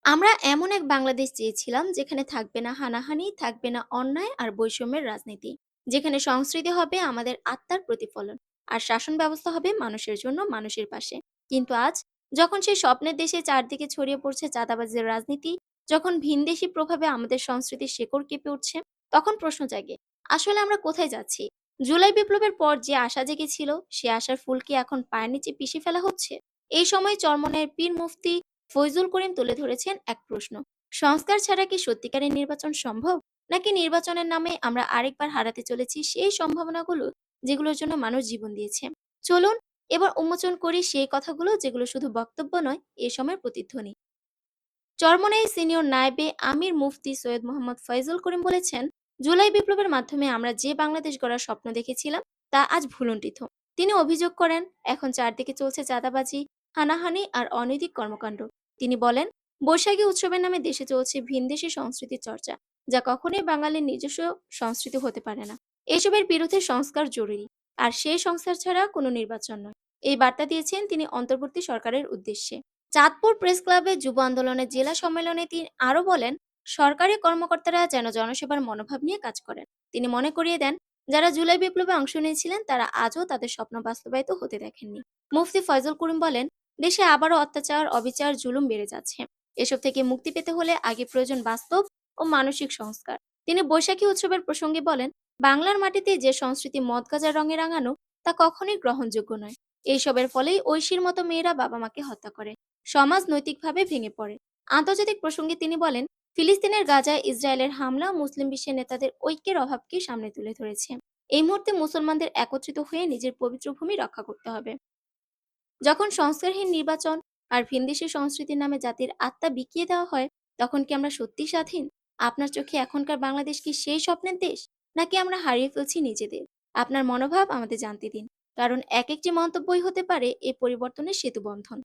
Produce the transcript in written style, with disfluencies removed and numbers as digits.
আমরা এমন এক বাংলাদেশ চেয়েছিলাম যেখানে থাকবে না হানাহানি, থাকবে না অন্যায় আর বৈষম্যের রাজনীতি, যেখানে সংস্কৃতি হবে আমাদের আত্মার প্রতিফলন, আর শাসন ব্যবস্থা হবে মানুষের জন্য, মানুষের পাশে। কিন্তু আজ, যখন সেই স্বপ্নের দেশে চারদিকে ছড়িয়ে পড়ছে চাঁদাবাজের রাজনীতি, যখন ভিনদেশি প্রভাবে আমাদের সংস্কৃতির শেকড় কেঁপে উঠছে, তখন প্রশ্ন জাগে, আসলে আমরা কোথায় যাচ্ছি? জুলাই বিপ্লবের পর যে আশা জেগেছিল, সে আশার ফুল কি এখন পায়ের নিচে পিষে ফেলা হচ্ছে? এই সময় চরমনের পীর মুফতি ফয়জুল করিম তুলে ধরেছেন এক প্রশ্ন: সংস্কার ছাড়া কি সত্যিকারের নির্বাচন সম্ভব, নাকি নির্বাচনের নামে আমরা আরেকবার হারাতে চলেছি সেই সম্ভাবনাগুলো যেগুলোর জন্য মানুষ জীবন দিয়েছে? চলুন এবার উন্মোচন করি সেই কথাগুলো যেগুলো শুধু বক্তব্য নয়, এ সময়ের প্রতিধ্বনি। চরমনাই সিনিয়র নায়েবে আমির মুফতি সৈয়দ মোহাম্মদ ফয়জুল করিম বলেছেন, জুলাই বিপ্লবের মাধ্যমে আমরা যে বাংলাদেশ গড়ার স্বপ্ন দেখেছিলাম তা আজ ভুলুণ্ঠিত। তিনি অভিযোগ করেন, এখন চারদিকে চলছে চাঁদাবাজি, হানাহানি আর অনৈতিক কর্মকাণ্ড। তিনি বলেন, বৈশাখী উৎসবের নামে দেশে চলছে ভিনদেশি সংস্কৃতির চর্চা, যা কখনোই বাঙালির নিজস্ব সংস্কৃতি হতে পারে না। এসবের বিরুদ্ধে সংস্কার জরুরি, আর সেই সংস্কার ছাড়া কোনো নির্বাচন নয়। এই বার্তা দিয়েছেন তিনি অন্তর্বর্তী সরকারের উদ্দেশ্যে। চাঁদপুর প্রেস ক্লাবে যুব আন্দোলনের জেলা সম্মেলনে তিনি আরো বলেন, সরকারি কর্মকর্তারা যেন জনসেবার মনোভাব নিয়ে কাজ করেন। তিনি মনে করিয়ে দেন, যারা জুলাই বিপ্লবে অংশ নিয়েছিলেন তারা আজও তাদের স্বপ্ন বাস্তবায়িত হতে দেখেননি। মুফতি ফয়জুল করিম বলেন, দেশে আবারও অত্যাচার, অবিচার, জুলুম বেড়ে যাচ্ছে। এসব থেকে মুক্তি পেতে হলে আগে প্রয়োজন বাস্তব ও মানসিক সংস্কার। তিনি বৈশাখী উৎসবের প্রসঙ্গে বলেন, বাংলার মাটিতে যে সংস্কৃতি মদ গাজার রঙে রাঙানো, তা কখনোই গ্রহণযোগ্য নয়। এইসবের ফলেই ঐশীর মতো মেয়েরা বাবা মাকে হত্যা করে, সমাজ নৈতিকভাবে ভেঙে পড়ে। আন্তর্জাতিক প্রসঙ্গে তিনি বলেন, ফিলিস্তিনের গাজায় ইসরায়েলের হামলা মুসলিম বিশ্বের নেতাদের ঐক্যের অভাবকে সামনে তুলে ধরেছে। এই মুহূর্তে মুসলমানদের একত্রিত হয়ে নিজের পবিত্র ভূমি রক্ষা করতে হবে। যখন সংস্কারহীন নির্বাচন আর ভিনদেশী সংস্কৃতির নামে জাতির আত্মা বিকিয়ে দেওয়া হয়, তখন কি আমরা সত্যি স্বাধীন? আপনার চোখে এখনকার বাংলাদেশ কি সেই স্বপ্নের দেশ, নাকি আমরা হারিয়ে ফেলছি নিজেদের? আপনার মনোভাব আমাদের জানতে দিন, কারণ এক একটি মন্তব্যই হতে পারে এই পরিবর্তনের সেতু বন্ধন।